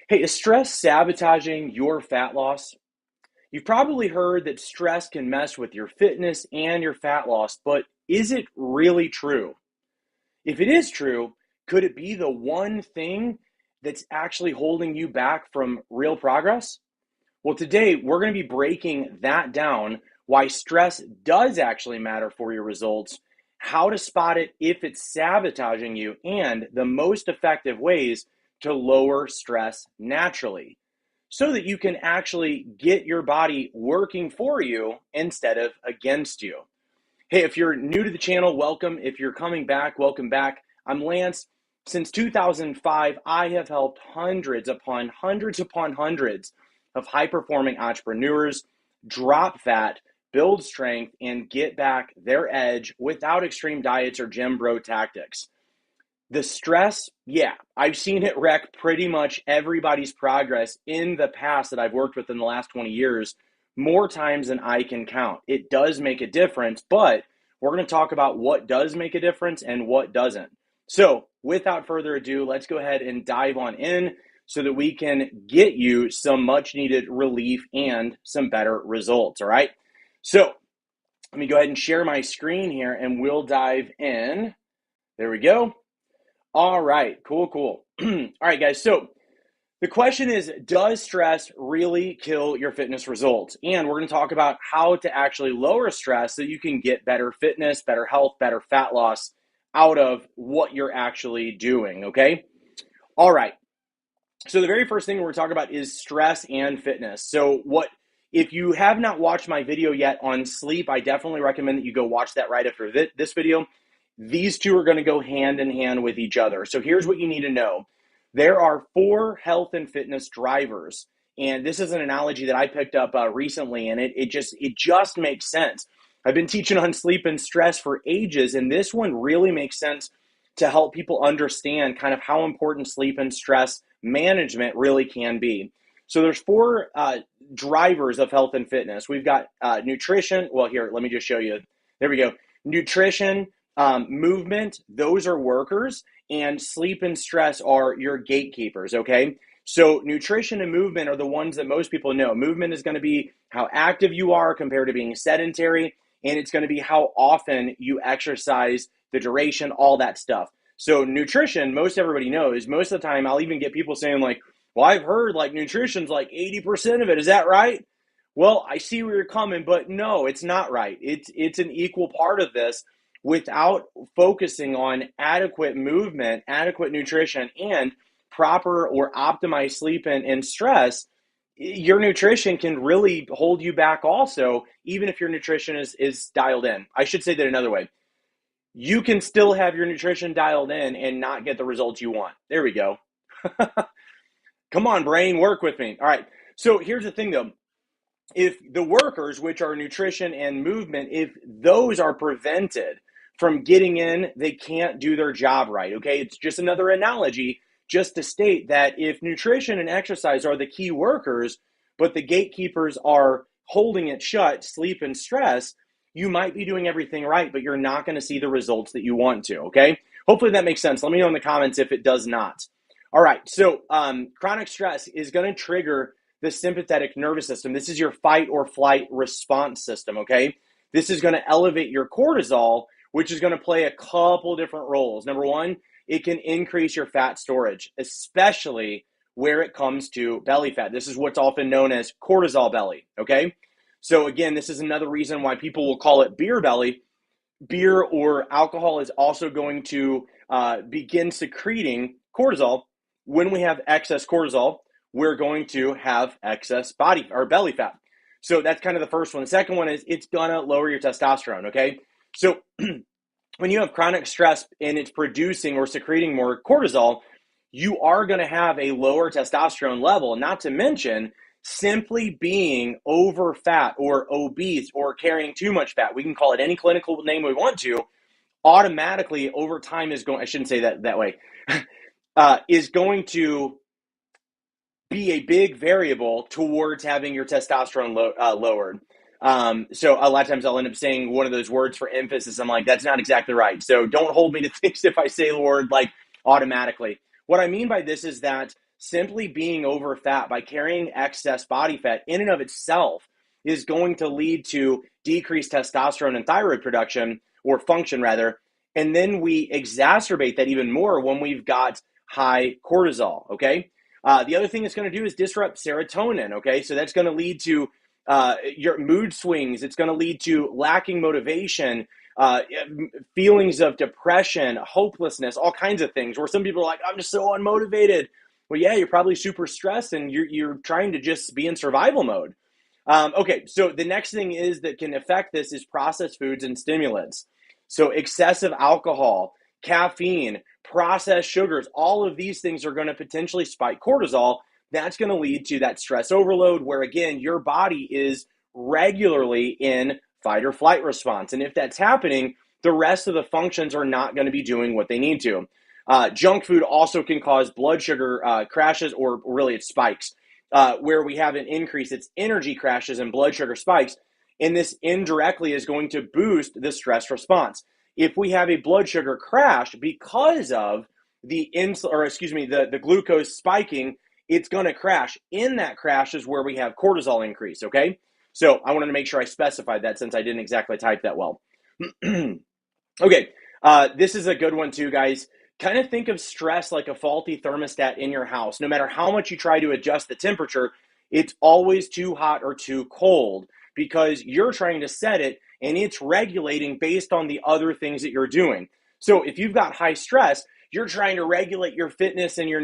Hey, is stress sabotaging your fat loss? You've probably heard that stress can mess with your fitness and your fat loss, but is it really true? If it is true, could it be the one thing that's actually holding you back from real progress? Well, today we're going to be breaking that down, why stress does actually matter for your results, how to spot it if it's sabotaging you, and the most effective ways to lower stress naturally so that you can actually get your body working for you instead of against you. Hey, if you're new to the channel, welcome. If you're coming back, welcome back. I'm Lance. Since 2005, I have helped hundreds of high performing entrepreneurs drop fat, build strength, and get back their edge without extreme diets or gym bro tactics. The stress, yeah, I've seen it wreck pretty much everybody's progress in the past that I've worked with in the last 20 years, more times than I can count. It does make a difference, but we're going to talk about what does make a difference and what doesn't. So, without further ado, let's go ahead and dive on in so that we can get you some much needed relief and some better results. All right. So, let me go ahead and share my screen here and we'll dive in. There we go. All right, cool. All right, guys. So the question is, does stress really kill your fitness results? And we're going to talk about how to actually lower stress so you can get better fitness, better health, better fat loss out of what you're actually doing, okay? All right. So the very first thing we're talking about is stress and fitness. So if you have not watched my video yet on sleep, I definitely recommend that you go watch that right after this video. These two are going to go hand in hand with each other. So here's what you need to know. There are 4 health and fitness drivers. And this is an analogy that I picked up recently, and it just makes sense. I've been teaching on sleep and stress for ages, and this one really makes sense to help people understand kind of how important sleep and stress management really can be. So there's 4 drivers of health and fitness. We've got nutrition. Well, here, let me just show you. There we go. Nutrition, movement, those are workers, and sleep and stress are your gatekeepers, okay? So nutrition and movement are the ones that most people know. Movement is going to be how active you are compared to being sedentary, and it's going to be how often you exercise, the duration, all that stuff. So nutrition, most everybody knows. Most of the time, I'll even get people saying like, well, I've heard like nutrition's like 80% of it. Is that right? Well, I see where you're coming, but no, it's not right. It's an equal part of this. Without focusing on adequate movement, adequate nutrition, and proper or optimized sleep and stress, your nutrition can really hold you back also, even if your nutrition is dialed in. I should say that another way. You can still have your nutrition dialed in and not get the results you want. There we go. Come on, brain, work with me. All right. So here's the thing, though. If the workers, which are nutrition and movement, if those are prevented from getting in, they can't do their job right, okay? It's just another analogy just to state that if nutrition and exercise are the key workers, but the gatekeepers are holding it shut, sleep and stress, you might be doing everything right, but you're not going to see the results that you want to, okay? Hopefully that makes sense. Let me know in the comments if it does not. All right, so chronic stress is going to trigger the sympathetic nervous system. This is your fight or flight response system, okay? This is going to elevate your cortisol, which is going to play a couple different roles. Number one, it can increase your fat storage, especially where it comes to belly fat. This is what's often known as cortisol belly, okay? So again, this is another reason why people will call it beer belly. Beer or alcohol is also going to begin secreting cortisol. When we have excess cortisol, we're going to have excess body or belly fat. So that's kind of the first one. The second one is it's going to lower your testosterone, okay? So when you have chronic stress and it's producing or secreting more cortisol, you are going to have a lower testosterone level, not to mention simply being over fat or obese or carrying too much fat. We can call it any clinical name we want to. Automatically over time is going, I shouldn't say that way, is going to be a big variable towards having your testosterone lowered. So a lot of times I'll end up saying one of those words for emphasis. I'm like, that's not exactly right. So don't hold me to things if I say the word like automatically. What I mean by this is that simply being over fat by carrying excess body fat in and of itself is going to lead to decreased testosterone and thyroid production, or function rather. And then we exacerbate that even more when we've got high cortisol, okay? The other thing it's going to do is disrupt serotonin, okay? So that's going to lead to your mood swings. It's going to lead to lacking motivation, feelings of depression, hopelessness, all kinds of things, where some people are like, I'm just so unmotivated. Well, yeah, you're probably super stressed and you're trying to just be in survival mode. Okay, so the next thing is that can affect this is processed foods and stimulants. So excessive alcohol, caffeine, processed sugars, all of these things are going to potentially spike cortisol. That's going to lead to that stress overload where, again, your body is regularly in fight or flight response. And if that's happening, the rest of the functions are not going to be doing what they need to. Junk food also can cause blood sugar crashes, or really it spikes. Where we have an increase, it's energy crashes and blood sugar spikes. And this indirectly is going to boost the stress response. If we have a blood sugar crash because of the glucose spiking, it's going to crash. In that crash is where we have cortisol increase, okay? So I wanted to make sure I specified that since I didn't exactly type that well. Okay, this is a good one too, guys. Kind of think of stress like a faulty thermostat in your house. No matter how much you try to adjust the temperature, it's always too hot or too cold because you're trying to set it and it's regulating based on the other things that you're doing. So if you've got high stress, you're trying to regulate your fitness and your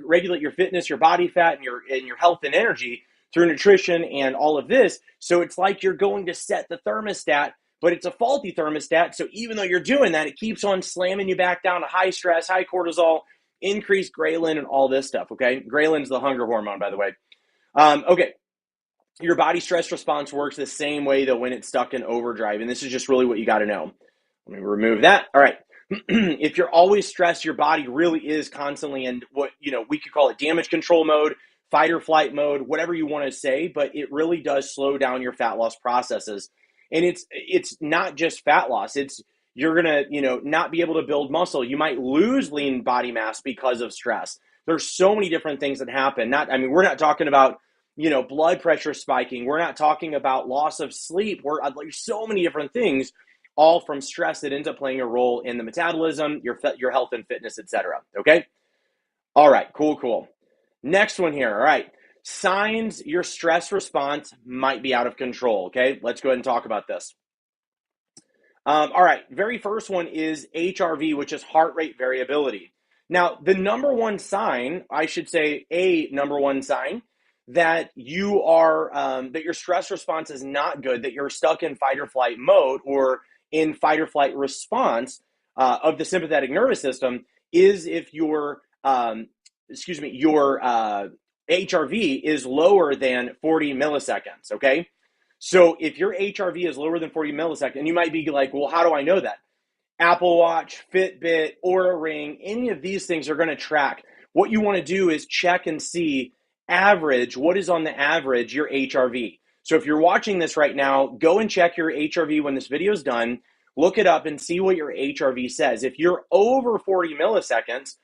regulate your fitness, your body fat, and your health and energy through nutrition and all of this. So it's like you're going to set the thermostat, but it's a faulty thermostat. So even though you're doing that, it keeps on slamming you back down to high stress, high cortisol, increased ghrelin, and all this stuff, okay? Ghrelin's the hunger hormone, by the way. Okay, your body stress response works the same way, though, when it's stuck in overdrive, and this is just really what you got to know. Let me remove that. All right. If you're always stressed, your body really is constantly in what, we could call it damage control mode, fight or flight mode, whatever you want to say, but it really does slow down your fat loss processes. And it's not just fat loss. It's you're going to, not be able to build muscle. You might lose lean body mass because of stress. There's so many different things that happen. We're not talking about, blood pressure spiking. We're not talking about loss of sleep. There's so many different things, all from stress that ends up playing a role in the metabolism, your health and fitness, etc. Okay? All right, cool. Next one here. All right. Signs your stress response might be out of control. Okay, let's go ahead and talk about this. All right, very first one is HRV, which is heart rate variability. Now, the number one sign, I should say a number one sign that you are, that your stress response is not good, that you're stuck in fight or flight mode or in fight or flight response of the sympathetic nervous system is if your HRV is lower than 40 milliseconds, okay? So if your HRV is lower than 40 milliseconds, and you might be like, well, how do I know that? Apple Watch, Fitbit, Oura Ring, any of these things are going to track. What you want to do is check and see average, what is on the average, your HRV. So if you're watching this right now, go and check your HRV when this video is done. Look it up and see what your HRV says. If you're over 40 milliseconds,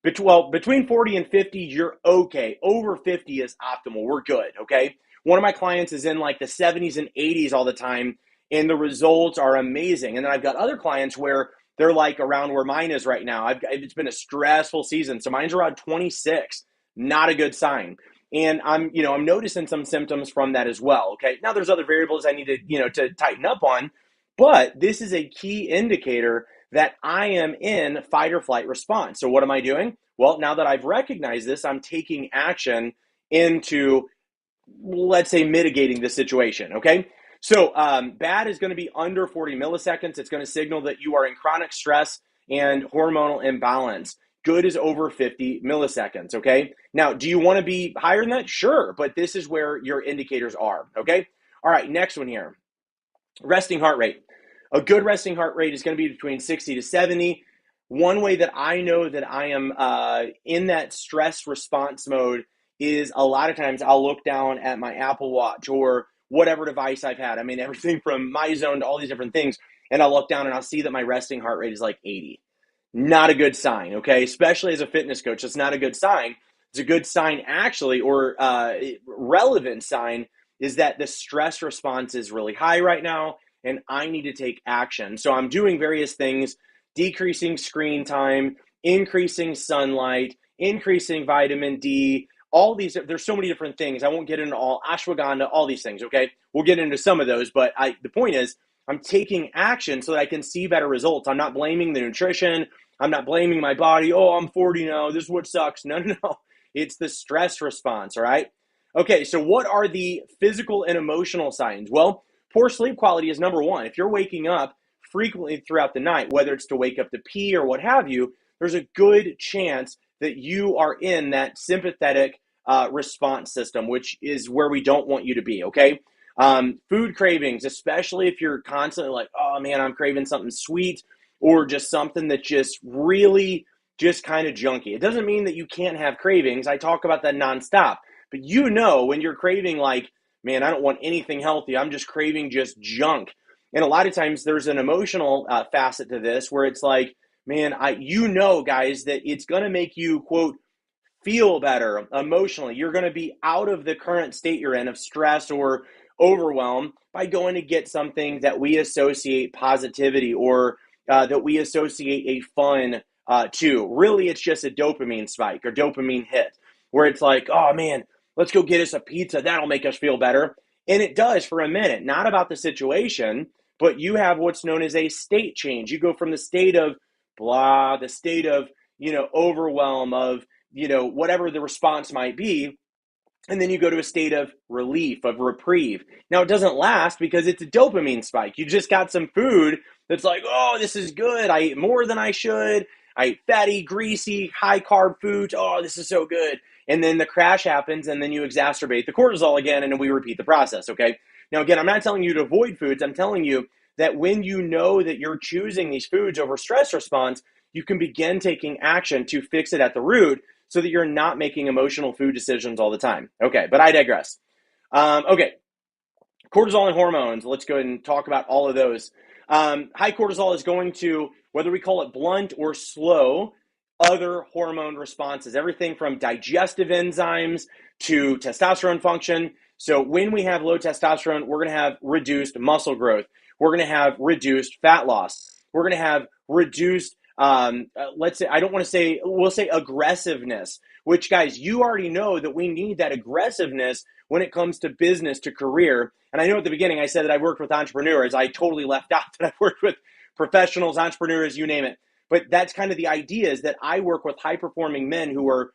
between 40 and 50, you're okay. Over 50 is optimal. We're good, okay? One of my clients is in like the 70s and 80s all the time, and the results are amazing. And then I've got other clients where they're like around where mine is right now. It's been a stressful season, so mine's around 26. Not a good sign. And I'm noticing some symptoms from that as well, okay? Now there's other variables I need to, to tighten up on, but this is a key indicator that I am in fight or flight response. So what am I doing? Well, now that I've recognized this, I'm taking action into, let's say, mitigating the situation, okay? So bad is going to be under 40 milliseconds. It's going to signal that you are in chronic stress and hormonal imbalance. Good is over 50 milliseconds, okay? Now, do you want to be higher than that? Sure, but this is where your indicators are, okay? All right, next one here. Resting heart rate. A good resting heart rate is going to be between 60 to 70. One way that I know that I am in that stress response mode is a lot of times I'll look down at my Apple Watch or whatever device I've had. Everything from MyZone to all these different things. And I'll look down and I'll see that my resting heart rate is like 80. Not a good sign, okay? Especially as a fitness coach, it's not a good sign It's a good sign, actually, or relevant sign, is that the stress response is really high right now, and I need to take action. So I'm doing various things, decreasing screen time, increasing sunlight, increasing vitamin D, all these. There's so many different things. I won't get into all, ashwagandha, all these things, okay? We'll get into some of those, but the point is, I'm taking action so that I can see better results. I'm not blaming the nutrition. I'm not blaming my body. Oh, I'm 40 now. This is what sucks. No, no, no. It's the stress response, all right? Okay, so what are the physical and emotional signs? Well, poor sleep quality is number one. If you're waking up frequently throughout the night, whether it's to wake up to pee or what have you, there's a good chance that you are in that sympathetic response system, which is where we don't want you to be, okay? Food cravings, especially if you're constantly like, oh man, I'm craving something sweet, or just something that just really just kind of junky. It doesn't mean that you can't have cravings. I talk about that nonstop. But you know when you're craving like, man, I don't want anything healthy. I'm just craving just junk. And a lot of times there's an emotional facet to this where it's like, man, guys, that it's going to make you, quote, feel better emotionally. You're going to be out of the current state you're in of stress or overwhelm by going to get something that we associate positivity or that we associate a fun to. Really, it's just a dopamine spike or dopamine hit where it's like, oh man, let's go get us a pizza. That'll make us feel better. And it does for a minute, not about the situation, but you have what's known as a state change. You go from the state of blah, the state of, overwhelm, of, whatever the response might be. And then you go to a state of relief, of reprieve. Now, it doesn't last because it's a dopamine spike. You just got some food that's like, oh, this is good. I ate more than I should. I ate fatty, greasy, high carb foods. Oh, this is so good. And then the crash happens, and then you exacerbate the cortisol again, and then we repeat the process, okay? Now, again, I'm not telling you to avoid foods. I'm telling you that when you know that you're choosing these foods over stress response, you can begin taking action to fix it at the root so that you're not making emotional food decisions all the time. Okay, but I digress. Okay, cortisol and hormones. Let's go ahead and talk about all of those. High cortisol is going to, whether we call it blunt or slow, other hormone responses, everything from digestive enzymes to testosterone function. So when we have low testosterone, we're going to have reduced muscle growth. We're going to have reduced fat loss. We're going to have reduced, let's say, I don't want to say, we'll say aggressiveness, which, guys, you already know that we need that aggressiveness when it comes to business, to career. And I know at the beginning I said that I worked with entrepreneurs. I totally left out that I worked with professionals, entrepreneurs, you name it. But that's kind of the idea, is that I work with high-performing men who are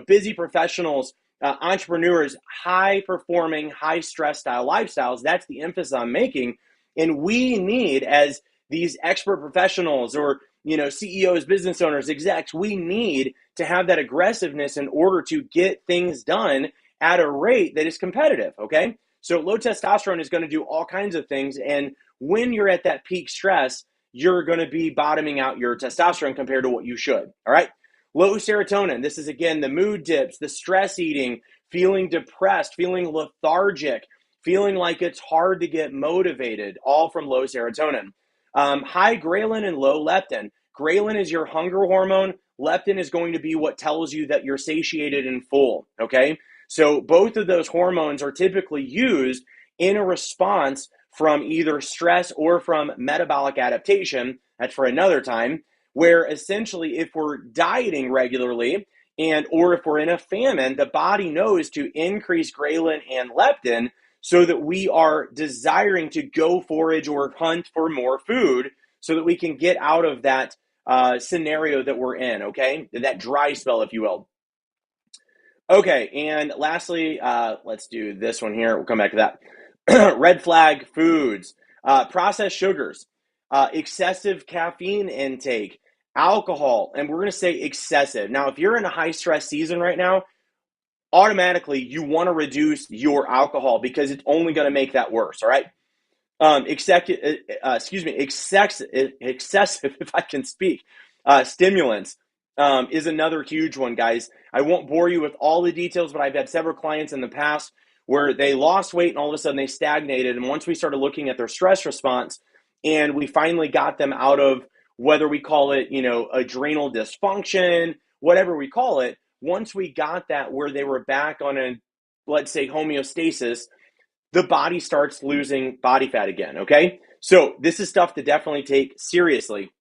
busy professionals, entrepreneurs, high-performing, high-stress style lifestyles. That's the emphasis I'm making. And we need, as these expert professionals or CEOs, business owners, execs, we need to have that aggressiveness in order to get things done at a rate that is competitive, okay? So low testosterone is going to do all kinds of things, and when you're at that peak stress, you're going to be bottoming out your testosterone compared to what you should, all right? Low serotonin, this is, again, the mood dips, the stress eating, feeling depressed, feeling lethargic, feeling like it's hard to get motivated, all from low serotonin. High ghrelin and low leptin. Ghrelin is your hunger hormone. Leptin is going to be what tells you that you're satiated and full, okay? So both of those hormones are typically used in a response from either stress or from metabolic adaptation. That's for another time, where essentially if we're dieting regularly or if we're in a famine, the body knows to increase ghrelin and leptin so that we are desiring to go forage or hunt for more food so that we can get out of that scenario that we're in, okay? That dry spell, if you will. Okay, and lastly, let's do this one here. We'll come back to that. Red flag foods, processed sugars, excessive caffeine intake, alcohol, and we're going to say excessive. Now, if you're in a high stress season right now, automatically you want to reduce your alcohol because it's only going to make that worse, all right? Excessive, if I can speak, stimulants is another huge one, guys. I won't bore you with all the details, but I've had several clients in the past where they lost weight and all of a sudden they stagnated. And once we started looking at their stress response and we finally got them out of, whether we call it, adrenal dysfunction, whatever we call it, once we got that where they were back on a, let's say, homeostasis, the body starts losing body fat again, okay? So this is stuff to definitely take seriously.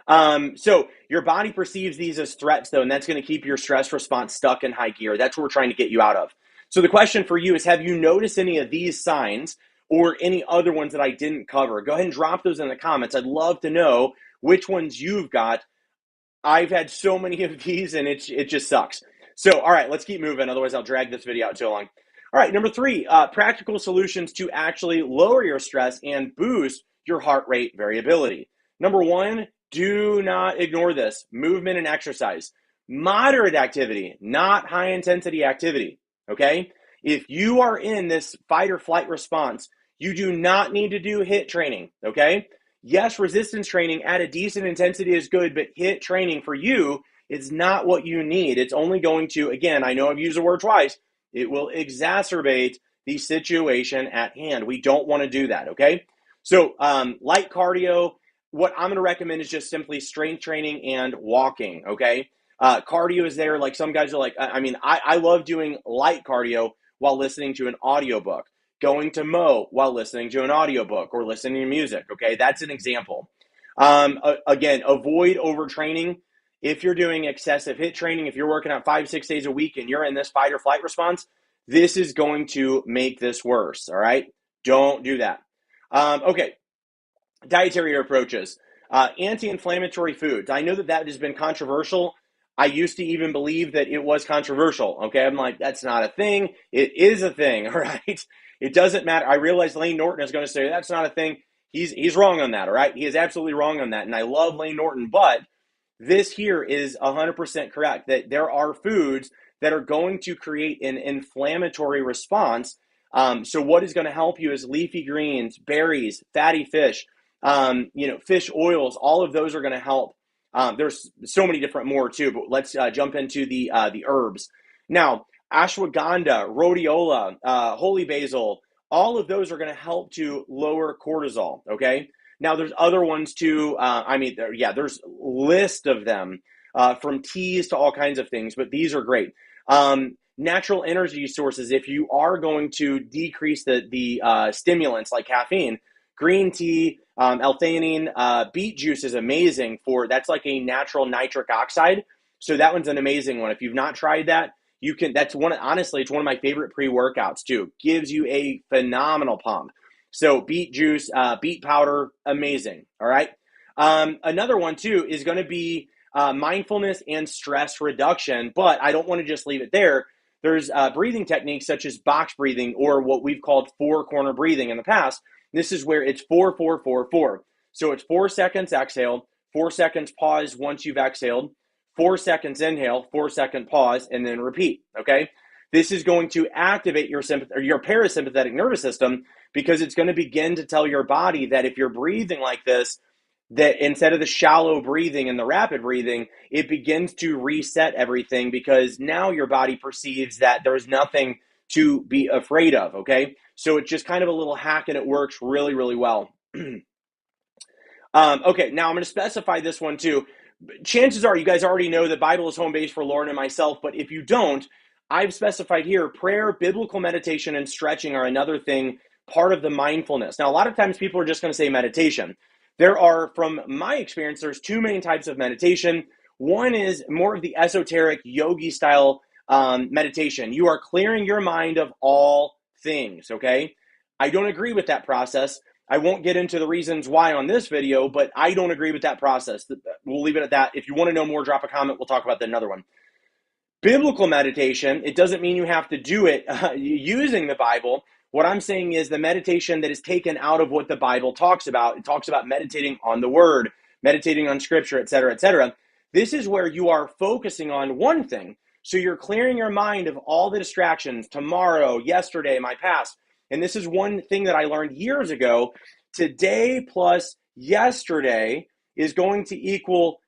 So your body perceives these as threats, though, and that's going to keep your stress response stuck in high gear. That's what we're trying to get you out of. So the question for you is, have you noticed any of these signs or any other ones that I didn't cover? Go ahead and drop those in the comments. I'd love to know which ones you've got. I've had so many of these, and it just sucks. So, all right, let's keep moving. Otherwise, I'll drag this video out too long. All right, number 3, practical solutions to actually lower your stress and boost your heart rate variability. Number 1, do not ignore this. Movement and exercise. Moderate activity, not high intensity activity, okay? If you are in this fight or flight response, you do not need to do HIIT training, okay? Yes, resistance training at a decent intensity is good, but HIIT training for you is not what you need. It's only going to, again, I know I've used the word twice, it will exacerbate the situation at hand. We don't want to do that, okay? So light cardio, what I'm going to recommend is just simply strength training and walking, okay? Cardio is there. Like some guys are like, I love doing light cardio while listening to an audiobook, going to mow while listening to an audiobook or listening to music, okay? That's an example. Again, avoid overtraining. If you're doing excessive HIIT training, if you're working out 5-6 days a week and you're in this fight or flight response, this is going to make this worse, all right? Don't do that. Okay, dietary approaches. Anti-inflammatory foods. I know that has been controversial. I used to even believe that it was controversial, okay? I'm like, that's not a thing. It is a thing, all right? It doesn't matter. I realize Lane Norton is going to say that's not a thing. He's wrong on that, all right? He is absolutely wrong on that, and I love Lane Norton, but this here is 100% correct, that there are foods that are going to create an inflammatory response. So what is going to help you is leafy greens, berries, fatty fish, fish oils. All of those are going to help. There's so many different more too, but let's jump into the herbs. Now, ashwagandha, rhodiola, holy basil, all of those are going to help to lower cortisol, okay? Now, there's other ones too. There's a list of them from teas to all kinds of things, but these are great. Natural energy sources, if you are going to decrease the stimulants like caffeine, green tea, L-theanine, beet juice is amazing that's like a natural nitric oxide. So that one's an amazing one. If you've not tried that, honestly, it's one of my favorite pre-workouts too. Gives you a phenomenal pump. So beet juice, beet powder, amazing. All right. Another one too is going to be mindfulness and stress reduction, but I don't want to just leave it there. There's breathing techniques such as box breathing or what we've called 4-corner breathing in the past. This is where it's 4, 4, 4, 4. So it's 4 seconds exhale, 4 seconds pause once you've exhaled, 4 seconds inhale, 4-second pause, and then repeat, okay? This is going to activate your parasympathetic nervous system because it's going to begin to tell your body that if you're breathing like this, that instead of the shallow breathing and the rapid breathing, it begins to reset everything because now your body perceives that there's nothing to be afraid of, okay? So it's just kind of a little hack and it works really, really well. Okay, now I'm going to specify this one too. Chances are you guys already know the Bible is home base for Lauren and myself, but if you don't, I've specified here prayer, biblical meditation, and stretching are another thing, part of the mindfulness. Now, a lot of times people are just going to say meditation. There are, from my experience, there's 2 main types of meditation. One is more of the esoteric yogi style meditation. You are clearing your mind of all things, okay? I don't agree with that process. I won't get into the reasons why on this video, but I don't agree with that process. We'll leave it at that. If you want to know more, drop a comment. We'll talk about that in another one. Biblical meditation, it doesn't mean you have to do it using the Bible. What I'm saying is the meditation that is taken out of what the Bible talks about. It talks about meditating on the Word, meditating on Scripture, etc., etc. This is where you are focusing on one thing. So you're clearing your mind of all the distractions, tomorrow, yesterday, my past. And this is one thing that I learned years ago. Today plus yesterday is going to equal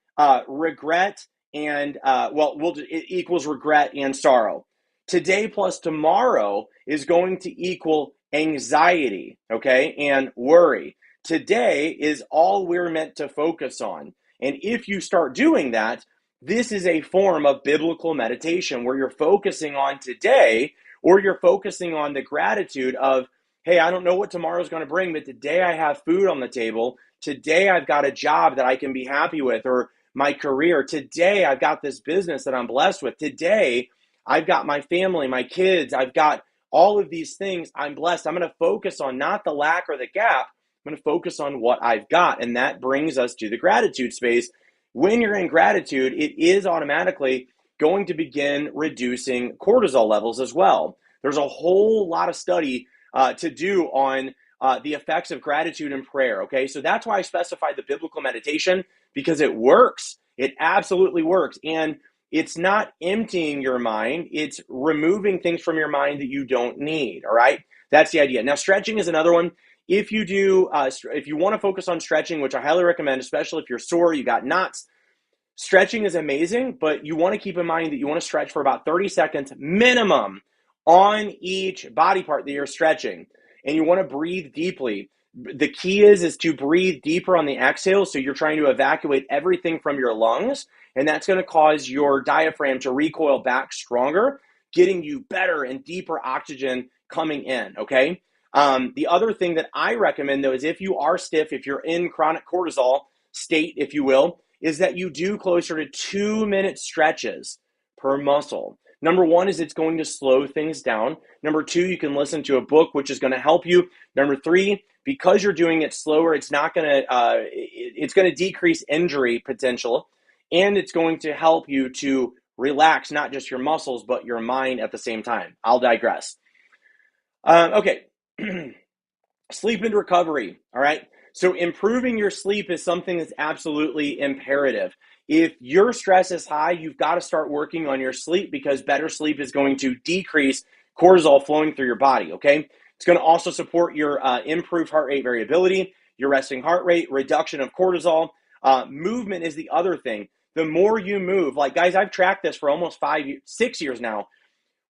regret and, it equals regret and sorrow. Today plus tomorrow is going to equal anxiety, okay, and worry. Today is all we're meant to focus on. And if you start doing that, This is a form of biblical meditation where you're focusing on today, or you're focusing on the gratitude of, hey, I don't know what tomorrow's going to bring, but today I have food on the table. Today I've got a job that I can be happy with, or my career. Today I've got this business that I'm blessed with. Today I've got my family, my kids. I've got all of these things. I'm blessed. I'm going to focus on not the lack or the gap. I'm going to focus on what I've got. And that brings us to the gratitude space. When you're in gratitude, it is automatically going to begin reducing cortisol levels as well. There's a whole lot of study to do on the effects of gratitude and prayer. Okay, so that's why I specified the biblical meditation, because it works. It absolutely works. And it's not emptying your mind, it's removing things from your mind that you don't need. All right, that's the idea. Now, stretching is another one. If you do, if you want to focus on stretching, which I highly recommend, especially if you're sore, you got knots, stretching is amazing, but you want to keep in mind that you want to stretch for about 30 seconds minimum on each body part that you're stretching. And you want to breathe deeply. The key is to breathe deeper on the exhale. So you're trying to evacuate everything from your lungs, and that's going to cause your diaphragm to recoil back stronger, getting you better and deeper oxygen coming in, okay? The other thing that I recommend, though, is if you are stiff, if you're in chronic cortisol state, if you will, is that you do closer to 2-minute stretches per muscle. Number one is it's going to slow things down. Number two, you can listen to a book, which is going to help you. Number three, because you're doing it slower, it's going to decrease injury potential, and it's going to help you to relax not just your muscles but your mind at the same time. I'll digress. Okay. Sleep and recovery. All right. So improving your sleep is something that's absolutely imperative. If your stress is high, you've got to start working on your sleep, because better sleep is going to decrease cortisol flowing through your body. Okay. It's going to also support your improved heart rate variability, your resting heart rate, reduction of cortisol. Movement is the other thing. The more you move, like guys, I've tracked this for almost 6 years now.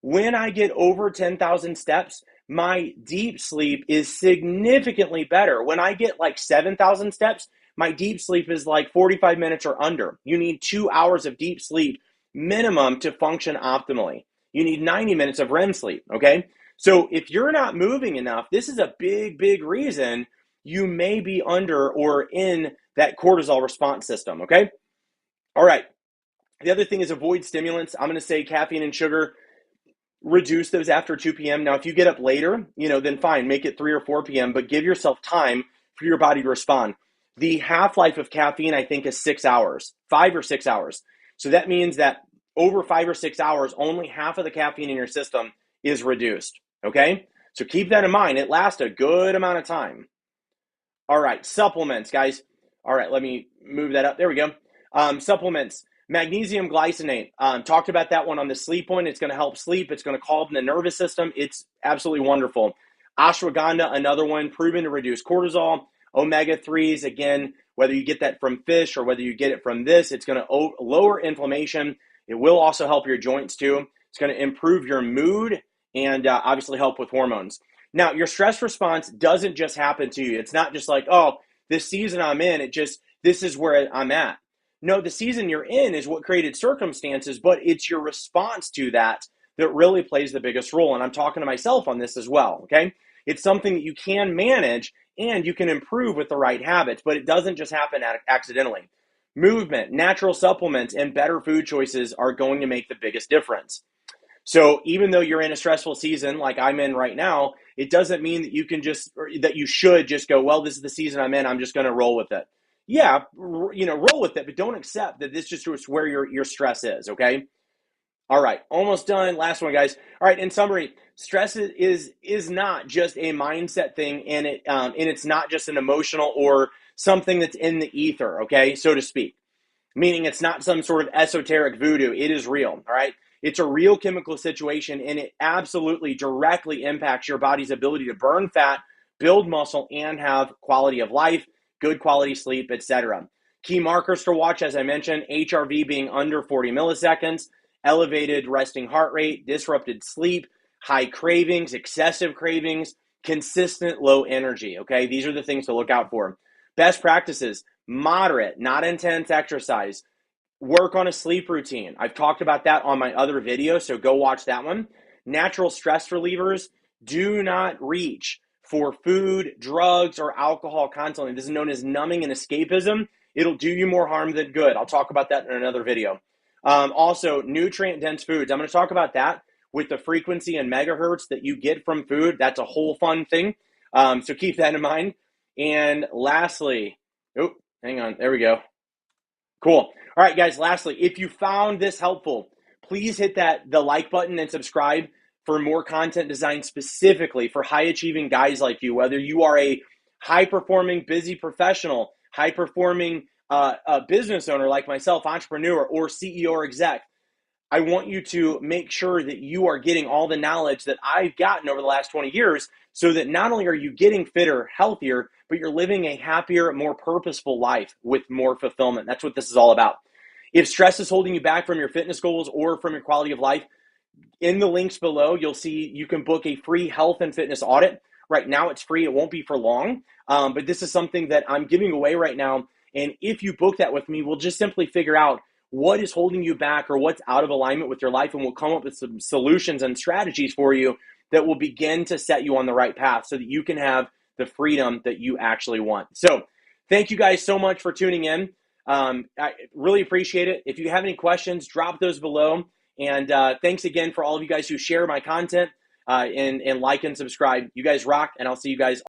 When I get over 10,000 steps, my deep sleep is significantly better. When I get like 7,000 steps, my deep sleep is like 45 minutes or under. You need 2 hours of deep sleep minimum to function optimally. You need 90 minutes of REM sleep, okay? So if you're not moving enough, this is a big, big reason you may be under or in that cortisol response system, okay? All right. The other thing is avoid stimulants. I'm going to say caffeine and sugar. Reduce those after 2 p.m. Now, if you get up later, then fine, make it 3 or 4 p.m., but give yourself time for your body to respond. The half-life of caffeine, I think, is 6 hours, 5 or 6 hours. So that means that over 5 or 6 hours, only half of the caffeine in your system is reduced, okay? So keep that in mind. It lasts a good amount of time. All right, supplements, guys. All right, let me move that up. There we go. Supplements. Magnesium glycinate. Talked about that one on the sleep one. It's going to help sleep. It's going to calm the nervous system. It's absolutely wonderful. Ashwagandha, another one, proven to reduce cortisol. Omega-3s, again, whether you get that from fish or whether you get it from this, it's going to lower inflammation. It will also help your joints too. It's going to improve your mood and obviously help with hormones. Now, your stress response doesn't just happen to you. It's not just like, oh, this season I'm in, this is where I'm at. No, the season you're in is what created circumstances, but it's your response to that that really plays the biggest role. And I'm talking to myself on this as well, okay? It's something that you can manage and you can improve with the right habits, but it doesn't just happen accidentally. Movement, natural supplements, and better food choices are going to make the biggest difference. So even though you're in a stressful season like I'm in right now, it doesn't mean that that you should just go, well, this is the season I'm in, I'm just going to roll with it. Yeah, roll with it, but don't accept that this just is where your stress is, okay? All right, almost done. Last one, guys. All right, in summary, stress is not just a mindset thing, and it's not just an emotional or something that's in the ether, okay, so to speak. Meaning it's not some sort of esoteric voodoo. It is real, all right? It's a real chemical situation, and it absolutely directly impacts your body's ability to burn fat, build muscle, and have quality of life, good quality sleep, etc. Key markers to watch, as I mentioned, HRV being under 40 milliseconds, elevated resting heart rate, disrupted sleep, high cravings, excessive cravings, consistent low energy, okay? These are the things to look out for. Best practices: moderate, not intense exercise, Work on a sleep routine. I've talked about that on my other video, so go watch that one. Natural stress relievers. Do not reach for food, drugs, or alcohol constantly. This is known as numbing and escapism. It'll do you more harm than good. I'll talk about that in another video. Also, nutrient-dense foods. I'm going to talk about that with the frequency and megahertz that you get from food. That's a whole fun thing. So keep that in mind. And lastly, hang on. There we go. Cool. All right, guys, lastly, if you found this helpful, please hit the like button and subscribe for more content designed specifically for high-achieving guys like you, whether you are a high-performing, busy professional, high-performing business owner like myself, entrepreneur, or CEO or exec. I want you to make sure that you are getting all the knowledge that I've gotten over the last 20 years so that not only are you getting fitter, healthier, but you're living a happier, more purposeful life with more fulfillment. That's what this is all about. If stress is holding you back from your fitness goals or from your quality of life, in the links below, you'll see you can book a free health and fitness audit. Right now, it's free. It won't be for long, but this is something that I'm giving away right now. And if you book that with me, we'll just simply figure out what is holding you back or what's out of alignment with your life, and we'll come up with some solutions and strategies for you that will begin to set you on the right path so that you can have the freedom that you actually want. So thank you guys so much for tuning in. I really appreciate it. If you have any questions, drop those below. And thanks again for all of you guys who share my content and like and subscribe. You guys rock, and I'll see you guys